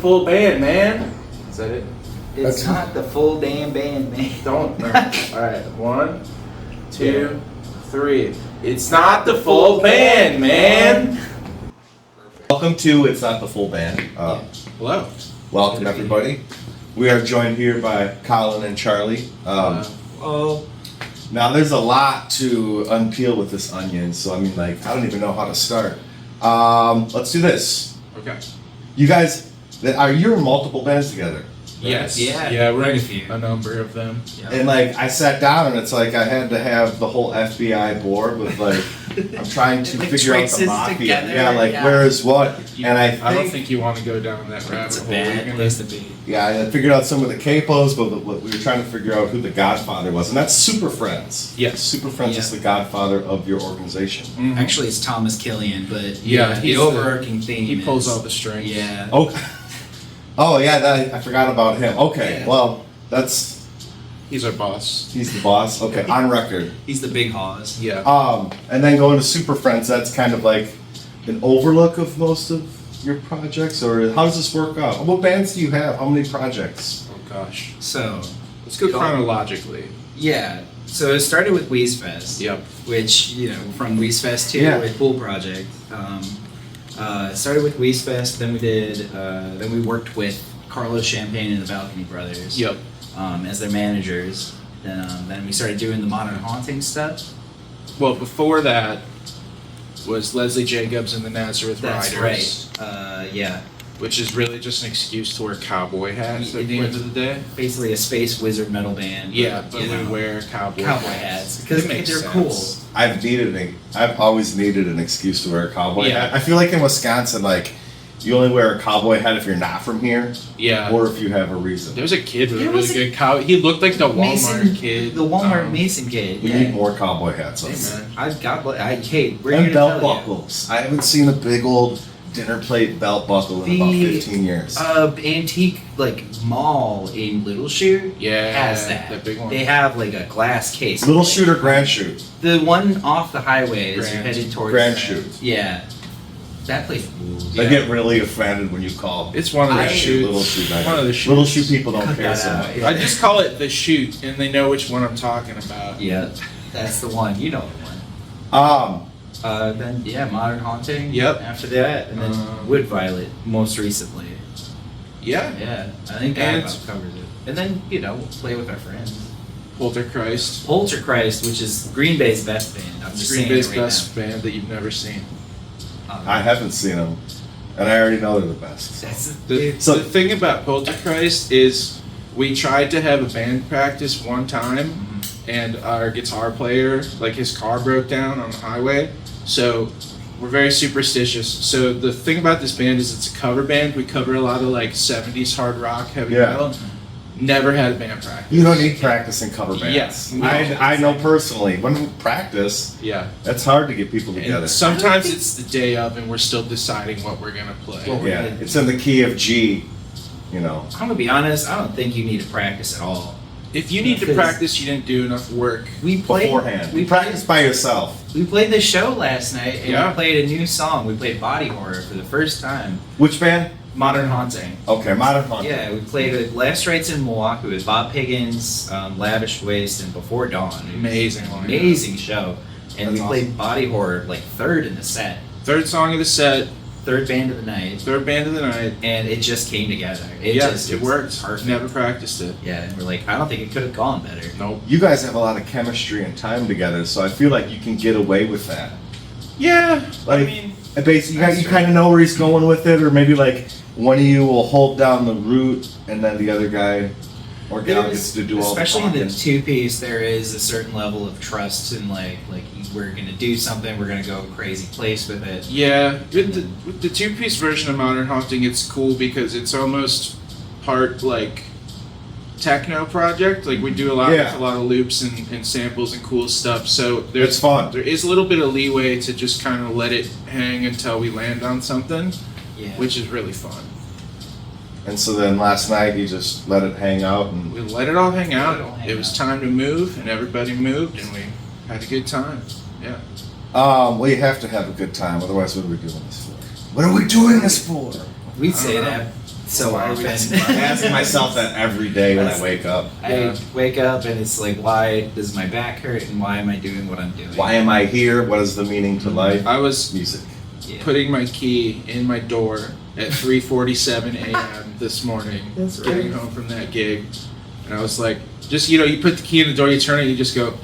Full band, man. Is that it? It's not the full damn band, man. Don't. Alright, 1, 2, 3. It's not the full band, man. Welcome to It's Not the Full Band. Hello. Welcome, everybody. We are joined here by Collin and Charlie. Oh. Now, there's a lot to unpeel with this onion, so I mean, like, I don't even know how to start. Let's do this. Okay. You guys, are you in multiple bands together? Yes. Yeah, we're quite in a few. a number of them. Yeah. And like, I sat down and it's like I had to have the whole FBI board with like, I'm trying to Like figure out the traces mafia. together, Yeah, like yeah. where is what? And I don't think you want to go down that rabbit It's a hole. bad place to be. Yeah, I figured out some of the capos, but what we were trying to figure out who the Godfather was, and that's Super Friends. Yes. Super Friends is Yeah. the Godfather of your organization. Mhm. Actually, it's Thomas Killian, but Yeah, the he's overarching theme. He pulls is, all the strings. Yeah. Oh yeah, I forgot about him. Okay, Yeah. well, He's our boss. he's the boss. Okay, on record. He's the big Haws. Yeah. And then going to Super Friends, that's kind of like an overlook of most of your projects, or how does this work out? What bands do you have? How many projects? Oh gosh. So, Let's go chronologically. yeah. So it started with Wheezefest. Yep. Which, from Wheezefest 2 Yeah. with Pool Project. Started with Wheezefest, then we worked with Carlos Champagne and the Balcony Brothers. Yep. As their managers. Then we started doing the Modern Haunting stuff. Well, before that was Leslie Jacobs and the Nazareth That's Riders. right. Yeah. Which is really just an excuse to wear cowboy hats at the end of the day. Basically a space wizard metal band. Yeah, but you we know, wear cowboy hats because It makes they're sense. cool. I've always needed an excuse to wear a cowboy Yeah. hat. I feel like in Wisconsin, like, you only wear a cowboy hat if you're not from here, Yeah. or if you have a reason. There's a kid with a There really was a good cow. He looked like the Walmart Mason kid. The Walmart Um, Mason kid. We Yeah. need more cowboy hats. Hey, Us. man. we're And here to belt tell you. buckles. I haven't seen a big old dinner plate belt buckle in about 15 years. Antique mall in Little Shoot Yeah, has that. that big one. They have like a glass case. Little Shoot or Grand Shoot? The one off the highway as you're Grand. headed towards Grand Shoot. Yeah. That place rules. I Yeah. get really offended when you call It's one of the I- shoots. Little Shoot. One of the shoots. Little Shoot people don't Cut care that so out, much. yeah. I just call it the shoot, and they know which one I'm talking about. Yeah. That's the one. You know the one. Then Modern Haunting. Yep. After that, and then Wood Violet most recently. Yeah. Yeah, I think that And- about covers it. And then we'll play with our friends. Poltergeist. Poltergeist, which is Green Bay's best band. I'm just Green saying Bay's it right best band that you've never seen. now. I haven't seen them, and I already know they're the best. That's So- The thing about Poltergeist is we tried to have a band practice one time, and our guitar player, like his car broke down on the highway, so we're very superstitious. So the thing about this band is it's a cover band. We cover a lot of like 70s hard rock, heavy Yeah. metal. Never had a band practice. You don't need practice in cover bands. Yes. I know personally. When we practice, Yeah. it's hard to get people together. And sometimes it's the day of and we're still deciding what we're gonna play. Well, Yeah, it's in the key of G, you know. I'm gonna be honest. I don't think you need to practice at all. If you need to Because- practice, you didn't do enough work. We played Beforehand. We Practice by yourself. We played the show last night, and Yeah. we played a new song. We played Body Horror for the first time. Which band? Modern Haunting. Okay, Modern Haunting. Yeah, we played with Last Rites in Milwaukee with Bob Piggins, Lavish Waste, and Before Dawn. It was Amazing an lineup. amazing show. And That's we played Body Horror third in the set, Third song of the set, third band of the night, third band of the night. and it just came together. It It worked. Perfect. Never practiced it. Yeah, and we're like, I don't think it could have gone better. Nope. You guys have a lot of chemistry and time together, so I feel like you can get away with that. Yeah, I Like, mean, And basically, That's you true. kind of know where he's going with it, or maybe like one of you will hold down the root, and then the other guy or gal gets to do all the especially in the talking. two-piece, there is a certain level of trust and like we're gonna do something, we're gonna go a crazy place with it. yeah. With the two-piece version of Modern Haunting, it's cool because it's almost part like techno project. Like we do a lot Yeah. with a lot of loops and samples and cool stuff. So there's It's fun. There is a little bit of leeway to just kind of let it hang until we land on something, Yeah. which is really fun. And so then last night you just let it hang out, and We let it all hang out. Let it all hang It was out. time to move, and everybody moved, and we had a good time. Yeah. well, you have to have a good time. Otherwise, what are we doing this for? What are we doing this for? We'd say I don't that so Why are we often. not- I'm asking myself that every day when I wake up. I wake up and it's like, why does my back hurt and why am I doing what I'm doing? Why am I here? What is the meaning to life? I was Music. Yeah. putting my key in my door at 3:47 a.m. this morning, That's getting right. home from that gig, and I was like, just you put the key in the door, you turn it, you just go,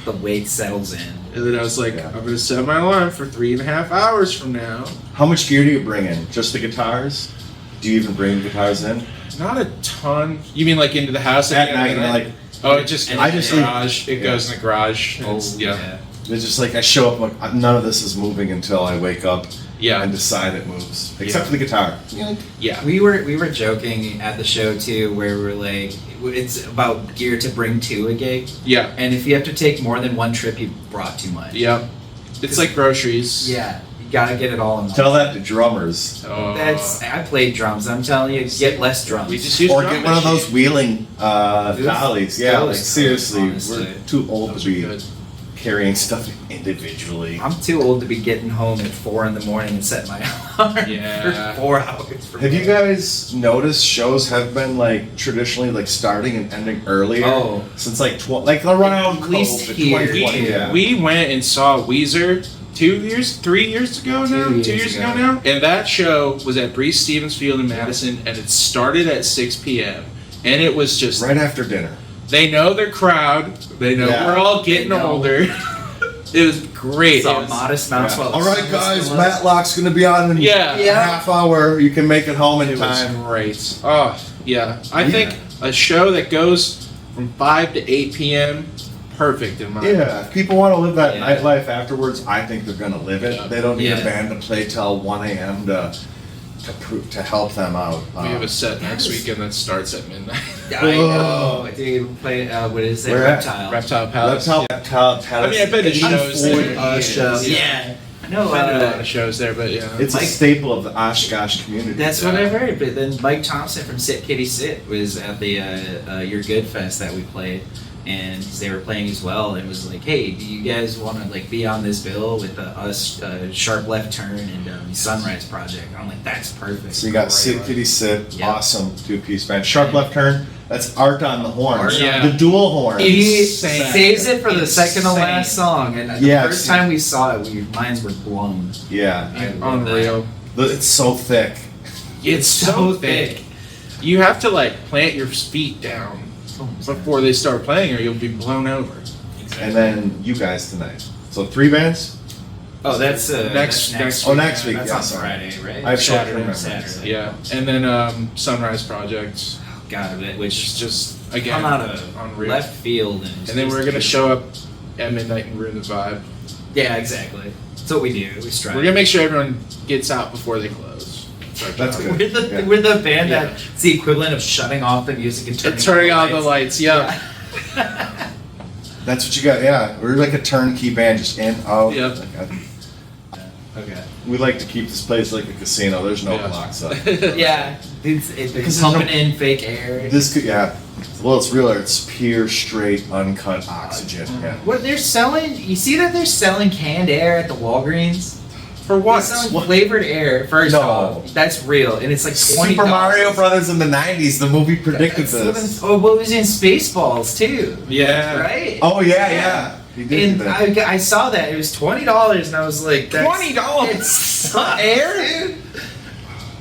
The weight settles in. and then I was like, Yeah. I'm gonna set my alarm for 3.5 hours from now. How much gear do you bring in? Just the guitars? Do you even bring guitars in? Not a ton. You mean like into the house At night, like, Oh, it just And goes I in just the leave- garage. It goes in the garage. Oh, It's- yeah. it's just like I show up, like, none of this is moving until I wake up Yeah. and decide it moves. Except Yeah. for the guitar. Yeah. We were joking at the show too, where we're like, it's about gear to bring to a gig, Yeah. and if you have to take more than one trip, you brought too much. Yeah. It's like groceries. Yeah, you gotta get it all in. Tell that to drummers. Oh. I played drums. I'm telling you, get less drums. We just use Or drum get one of those machine. wheeling dollies. Yeah, Those like are seriously, honestly. we're too old Those to are be good. carrying stuff individually. I'm too old to be getting home at 4 a.m. and set my alarm Yeah. for 4 hours. From Have you there. guys noticed shows have been like traditionally like starting and ending earlier? Oh. Since like like around At least COVID, here, 2020, We, yeah. we went and saw Weezer 3 years ago now? 2 2 years years ago ago. now? And that show was at Breese Stevens Field in Madison, and it started at 6 p.m. And it was just, right after dinner. they know their crowd, they know Yeah. we're all getting They know. older. It was great. Saw It was- Modest Mouse. All right, guys, Matlock's gonna be on in Yeah. a half hour. You can make it home in It was time. great. Oh, yeah. I think a show that goes from 5 to 8 p.m., perfect in my Yeah, if people want to live that Yeah. nightlife afterwards, I think they're gonna live it. Yeah. They don't need a Yeah. band to play till 1 a.m. to help them out. We have a set next weekend that starts at midnight. I know. Dude, play, what is it? Where at? Reptile. Reptile Palace. Reptile I mean, I've been to shows there. Shows. Yeah. I know. I've been to a lot of shows there, but yeah. It's a Mike- staple of the Oshkosh community. That's what I've heard. But then Mike Thompson from Sit Kitty Sit was at the Your Good Fest that we played, and they were playing as well. And it was like, hey, do you guys want to like be on this bill with us, Sharp Left Turn and Sunrise Project? And I'm like, that's perfect. So you got Right Sit on. Kitty Sit, Yeah. awesome two-piece band. Sharp Left Turn, that's Art on the horn. Art on- The dual horn. He Insane. saves it for the second to Insane. last song, and the Yeah, first it's- time we saw it, minds were blown. Yeah. I love that. Unreal. It's so thick. It's so thick. You have to like plant your feet down before they start playing, or you'll be blown over. And then you guys tonight. So 3 bands? Oh, that's Next- that's next Oh, next week, That's yeah, on sorry. Friday, right? I have short-term Saturday. memory. Saturday. Yeah, and then Sunrise Project, God, which which is just again come out of unreal. left field, And then we're gonna show up at midnight and ruin the vibe. Yeah, exactly. That's what we do. We strive. We're gonna make sure everyone gets out before they close. That's our That's job. good. We're the band Yeah. that's the equivalent of shutting off the music and turning, And turning on the lights. lights. Yeah. That's what you got, yeah. We're like a turnkey band, just in, out. Yep. Okay. We like to keep this place like a casino. There's no Yeah. blocks up. Yeah, they're Because pumping there's in fake air. This could, yeah. Well, it's real. It's pure, straight, uncut oxygen. Yeah. What they're selling? You see that they're selling canned air at the Walgreens? For what? They're selling flavored air. First No. off, that's real, and it's like $20. Super Mario Brothers in the '90s. The movie predicted That's this. Oh, what was in Spaceballs too? Yeah. Right. Oh yeah. He did And that. I saw that it was $20, and I was like, that's- $20? It's not air, dude.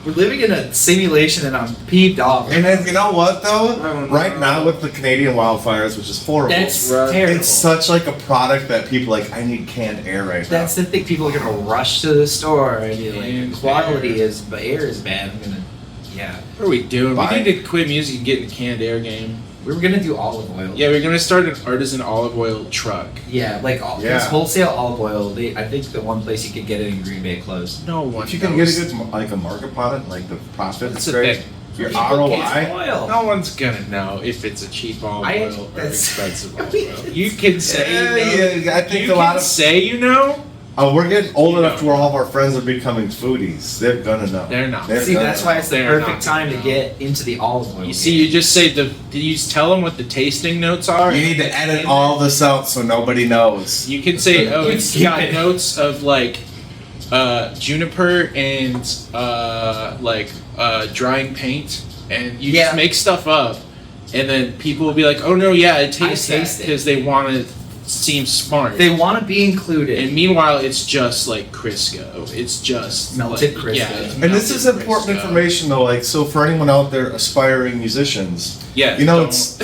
We're living in a simulation, and I'm peeved off. And then, you know what though? don't Right know. now with the Canadian wildfires, which is horrible. That's Right. terrible. It's such like a product that people like. I need canned air right now. That's the thing. People are gonna rush to the store and be like, And quality air. is, but air is bad. I'm gonna, yeah. What are we doing? Bye. We need to quit music and get in the canned air game. We were gonna do olive oil. Yeah, we're gonna start an artisan olive oil truck. Yeah, like Yeah. because wholesale olive oil. I think the one place you could get it in Green Bay closed. No one. If you can get a good like a market product, like the profit That's is the great. thing. Your People ROI. get oil. No one's gonna know if it's a cheap olive I- oil or that's- expensive olive oil. You can say you know. Yeah, I think You a lot can of. say you know. We're getting old You enough know. to where all of our friends are becoming foodies. They're gonna know. They're not. They're See, gonna that's know. why it's the They're perfect not time to gonna know. get into the olive oil. You see, you just say do you tell them what the tasting notes are? You need to edit all this out so nobody knows. You can say, oh, You it's keep got it. notes of like juniper and like drying paint, and you Yeah. just make stuff up, and then people will be like, "Oh no, yeah, it tastes taste it. because they want to seem smart." They want to be included. And meanwhile, it's just like Crisco. It's just Melted like, Crisco. Yeah, it's And this is melted important Crisco. information though, like, so for anyone out there aspiring musicians, Yeah, you know, don't it's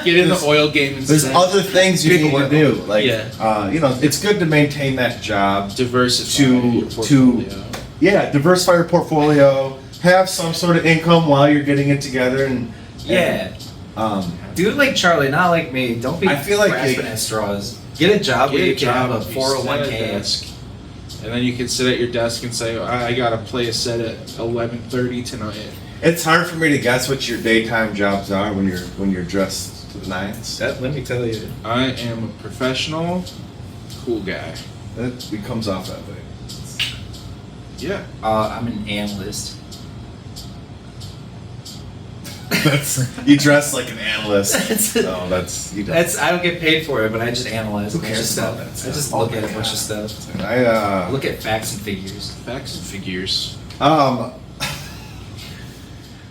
get in the there's- oil game instead. there's other things you Big need to oil. do. Like, Yeah. you know, it's good to maintain that job. Diversify to- your to- portfolio. Yeah, diversify your portfolio, have some sort of income while you're getting it together, and yeah. Do it like Charlie, not like me. Don't be I feel like grasping at straws. Get a job where you can have a you sit at a 401k. desk, and then you can sit at your desk and say, "I gotta play a set at 11:30 tonight." it's hard for me to guess what your daytime jobs are when you're dressed to the nines. Let me tell you. I am a professional, cool guy. It comes off that way. Yeah. I'm an analyst. You dress like an analyst. That's- No, that's you. Don't. I don't get paid for it, but I just analyze Who a bunch of cares stuff. about that I stuff? just Oh look my at a bunch God. of stuff. I Look at facts and figures. Facts and figures. um,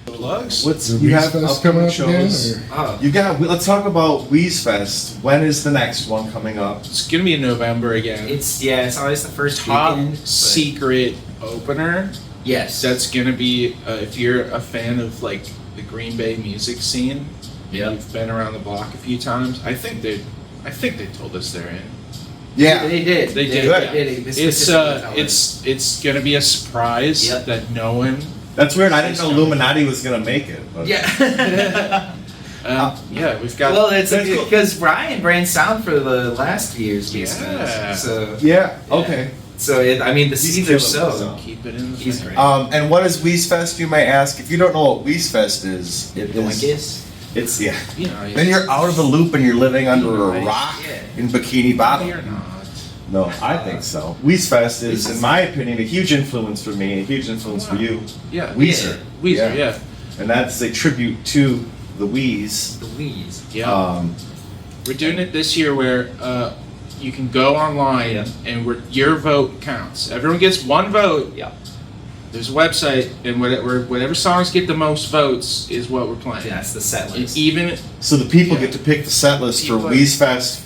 Plugs. what's The you have Weeze Fest upcoming coming up again, shows? or- Oh, You got. Let's talk about Weeze Fest. When is the next one coming up? It's gonna be in November again. it's always the first Top weekend. but- secret opener. Yes. That's gonna be if you're a fan of like the Green Bay music scene. Yep. You've been around the block a few times. I think they told us they're in. Yeah. They did. They did. They It's specifically told us. it's gonna be a surprise Yep. that no one. That's weird. I didn't know Illuminati was gonna make it. But. Yeah. Yeah, we've got. Well, it's That's cool. because Brian ran sound for the last year's Beast Yeah. Fest. So, Yeah. Okay. I mean, the He's seeds are killing so. this. keep it in the He's family. great. And what is Weeze Fest? You may ask. If you don't know what Weeze Fest is, it The is. Winkies. It's yeah. You know, Then you're out of the loop and you're living under a Right. rock Yeah. in Bikini Bottom. You're not. No, I think so. Weeze Fest is, Weeze in my opinion, a huge influence for me, a huge influence for you. Yeah. Weezer. Weezer. Yeah. And that's a tribute to the Weeze. The Wheeze. Yeah. We're doing it this year where you can go online Yeah. and your vote counts. Everyone gets one vote. Yeah. There's a website, and whatever songs get the most votes is what we're playing. That's the set And list. even So the people Yeah. get to pick the set list for People- Weeze Fest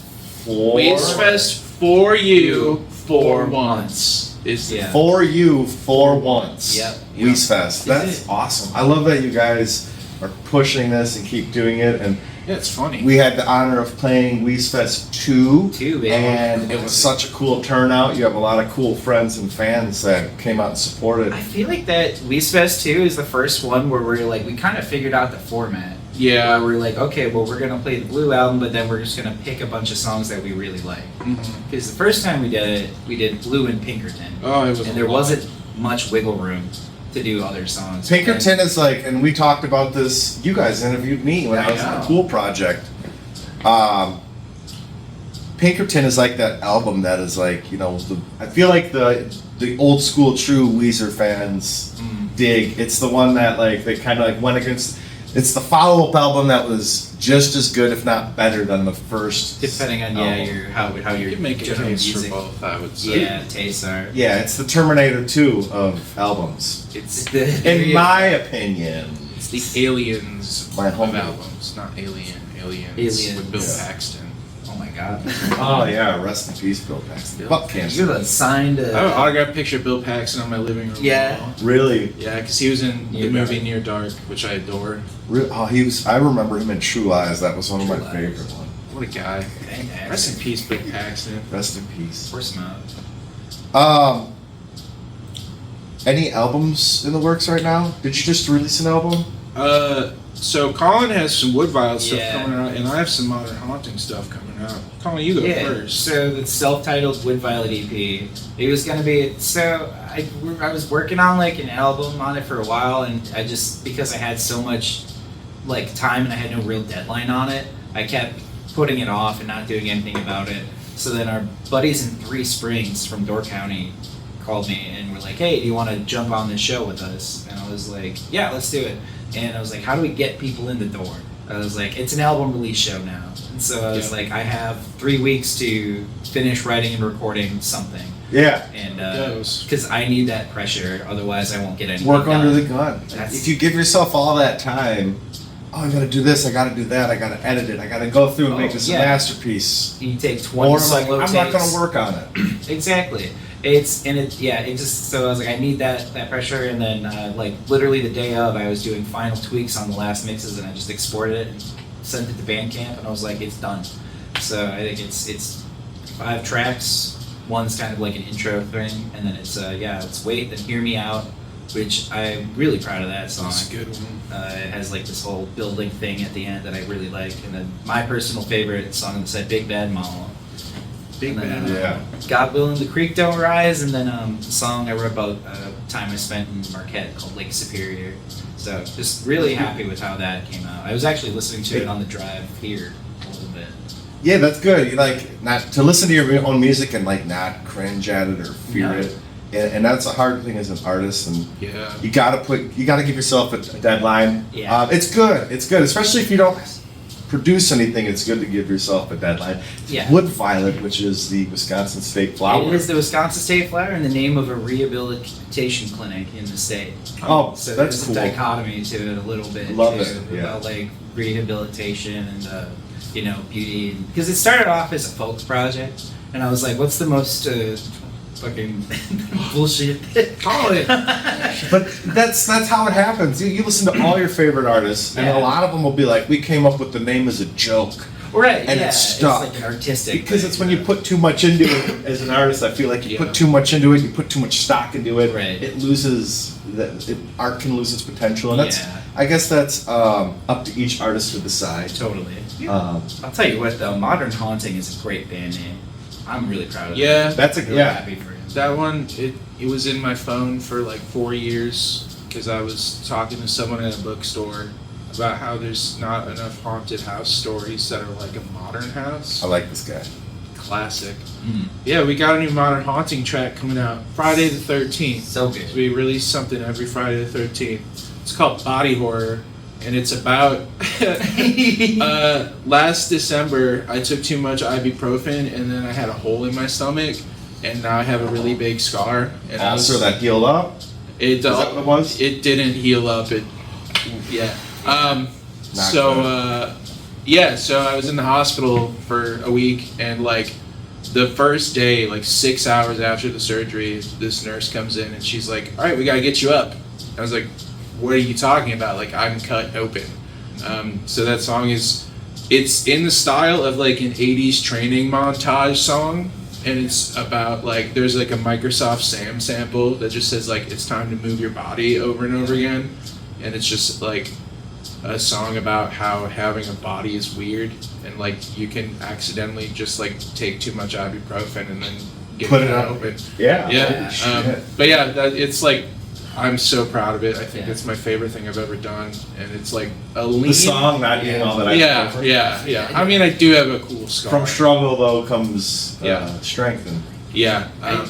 for Weeze Fest for you for once is Yeah. for you for once. Yep. Weeze Fest. That's awesome. I love that you guys are pushing this and keep doing it. And Yeah, it's funny. we had the honor of playing Weeze Fest 2. Baby. And it was such a cool turnout. You have a lot of cool friends and fans that came out and supported. I feel like that Wheeze Fest 2 is the first one where we're like, we kind of figured out the format. Yeah. Where we're like, okay, well, we're going to play the Blue album, but then we're just going to pick a bunch of songs that we really like. Mhm. Because the first time we did it, we did Blue and Pinkerton. Oh, it was. And a there lot. wasn't much wiggle room to do other songs. Pinkerton is like, and we talked about this, you guys interviewed me when I was on know. the Pool Project. Pinkerton is like that album that is like, you know, I feel like the old school true Weezer fans dig. It's the one that like, they kind of like went against, it's the follow-up album that was just as good, if not better than the first. Depending on album. how You your could make a general case music. for both, I would say. Yeah, tastes are. Yeah, it's the Terminator 2 of albums. It's the In my opinion. It's the aliens My of home. albums, not aliens Aliens. with Bill Yeah. Paxton. Oh my god. Oh yeah, rest in peace, Bill Paxton. Fuck cancer. You're the signed. I have an autographed picture of Bill Paxton on my living room Yeah. wall. Really? Yeah, because he was in the Near movie Dark. Near Dark, which I adore. He was. I remember him in True Lies. That was one of my True Lies. favorite ones. What a guy. Rest in peace, Bill Paxton. Rest in peace. Force him out. Any albums in the works right now? Did you just release an album? So Collin has some Wood Violet stuff Yeah. coming out, and I have some Modern Haunting stuff coming out. Collin, you go first. So the self-titled Wood Violet EP. It was gonna be I was working on like an album on it for a while, and I just because I had so much like time and I had no real deadline on it, I kept putting it off and not doing anything about it. So then our buddies in Three Springs from Door County called me and were like, "Hey, do you want to jump on this show with us?" And I was like, "Yeah, let's do it." And I was like, "How do we get people in the door?" I was like, "It's an album release show now." And so I was Yeah. like, "I have 3 weeks to finish writing and recording something." Yeah. And Goes. because I need that pressure, otherwise I won't get anything Work done. under the gun. That's- If you give yourself all that time, oh, I gotta do this, I gotta do that, I gotta edit it, I gotta go through and make this a masterpiece. You take 20 Or I'm like, solo I'm not takes. gonna work on it. Exactly. It just, so I was like, I need that pressure, and then like literally the day of, I was doing final tweaks on the last mixes, and I just exported it and sent it to Bandcamp, and I was like, it's done. So I think it's 5 tracks. One's kind of like an intro thing, and then it's Wait, then Hear Me Out, which I'm really proud of that song. That's a good one. It has like this whole building thing at the end that I really like, and then my personal favorite song on the set, Big Bad Mama. Big And then, Bad. Yeah. God Willing, the Creek Don't Rise, and then a song I wrote about time I spent in Marquette called Lake Superior. So just really happy with how that came out. I was actually listening to it on the drive here a little bit. Yeah, that's good. You like not to listen to your own music and like not cringe at it or fear No. it, and that's a hard thing as an artist. And Yeah. you gotta give yourself a deadline. Yeah. It's good, especially if you don't produce anything. It's good to give yourself a deadline. Yeah. Wood Violet, which is the Wisconsin state flower. It is the Wisconsin State Flower in the name of a rehabilitation clinic in the state. Oh, So that's there's cool. a dichotomy to it a little bit. Love too, it, yeah. About like rehabilitation and beauty, because it started off as a folk project, and I was like, what's the most fucking bullshit? Call it. But that's how it happens. You listen to all your favorite artists, and Yeah. a lot of them will be like, "We came up with the name as a joke." Right, And yeah, it's stuck. like an artistic Because thing. it's when you put too much into it as an artist. I feel like you Yeah. put too much into it. You put too much stock into it. Right. It loses. Art can lose its potential, and that's. Yeah. I guess that's up to each artist to decide. Totally. Um, I'll tell you what though, Modern Haunting is a great band name. I'm really proud of Yeah. it. That's a really yeah. happy for him. That one, it was in my phone for like 4 years because I was talking to someone at a bookstore about how there's not enough haunted house stories that are like a modern house. I like this guy. Classic. Mm. Yeah, we got a new Modern Haunting track coming out Friday the 13th. So good. We release something every Friday the 13th. It's called Body Horror, and it's about last December I took too much ibuprofen and then I had a hole in my stomach, and now I have a really big scar. And I was, Also, that healed up. it, Is that what it was? It didn't heal up. Yeah. Not So I was in the hospital for a week, and like the first day, like 6 hours after the surgery, this nurse comes in and she's like, "All right, we gotta get you up." I was like, "What are you talking about? Like, I'm cut open." So that song it's in the style of like an 80s training montage song, and it's about like there's like a Microsoft Sam sample that just says like it's time to move your body over and over again, and it's just like a song about how having a body is weird, and like you can accidentally just like take too much ibuprofen and then get Put it cut out. open. Yeah. Yeah, Shit. but yeah, it's like I'm so proud of it. I think Yeah. it's my favorite thing I've ever done, and it's like a lean. The song, not even all that. Yeah. I mean, I do have a cool scar. From struggle though comes Yeah. strength, and Yeah.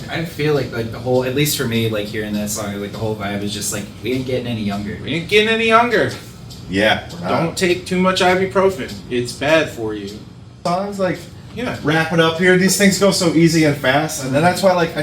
I feel like the whole, at least for me, like hearing that song, like the whole vibe is just like we ain't getting any younger. We ain't getting any younger. yeah. we're not. Don't take too much ibuprofen. It's bad for you. Songs like Yeah. wrap it up here. These things go so easy and fast, and then that's why like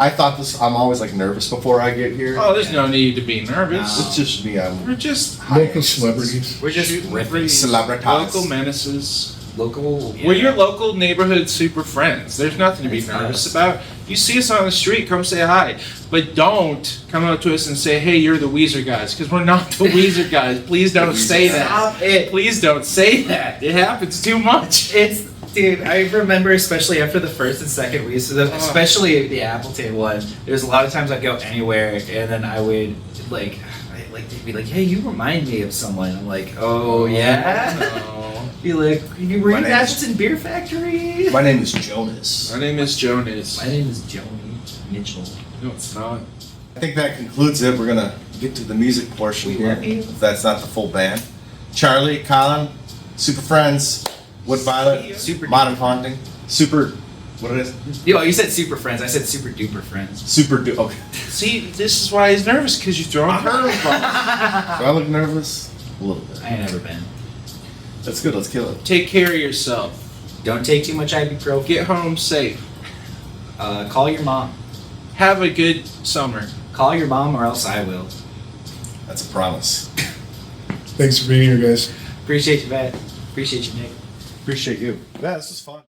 I thought this. I'm always like nervous before I get here. Oh, there's no need to be nervous. It's just me. I'm We're just Local celebrities. We're just shooting riffing. free Celebritas. local menaces. Local. We're your local neighborhood super friends. There's nothing to be It's nervous us. about. You see us on the street, come say hi. But don't come up to us and say, "Hey, you're the Weezer guys," because we're not the Weezer guys. Please don't say that. Stop it. Please don't say that. It happens too much. Dude, I remember especially after the first and second week, so especially the Appleton one, there's a lot of times I'd go anywhere and then I would like they'd be like, "Hey, you remind me of someone." I'm like, "Oh yeah." No. Be like, "You were My you name guys is- in Beer Factory?" My name is Jonas. My name is Jonas. My name is Joni Mitchell. No, it's not. I think that concludes it. We're gonna get to the music portion We here. love you. If that's not the full band. Charlie, Collin, Super Friends, Wood Violet, Super Modern Duper. Haunting, Super. What it is? Yo, you said super friends. I said super duper friends. Super. Okay. See, this is why he's nervous, because you're throwing curveballs. Do I look nervous? A little bit. I ain't never been. That's good. Let's kill it. Take care of yourself. Don't take too much ibuprofen. Get home safe. Call your mom. Have a good summer. Call your mom, or else I will. That's a promise. Thanks for being here, guys. Appreciate you, Matt. Appreciate you, Nick. Appreciate you. Yeah, this is fun.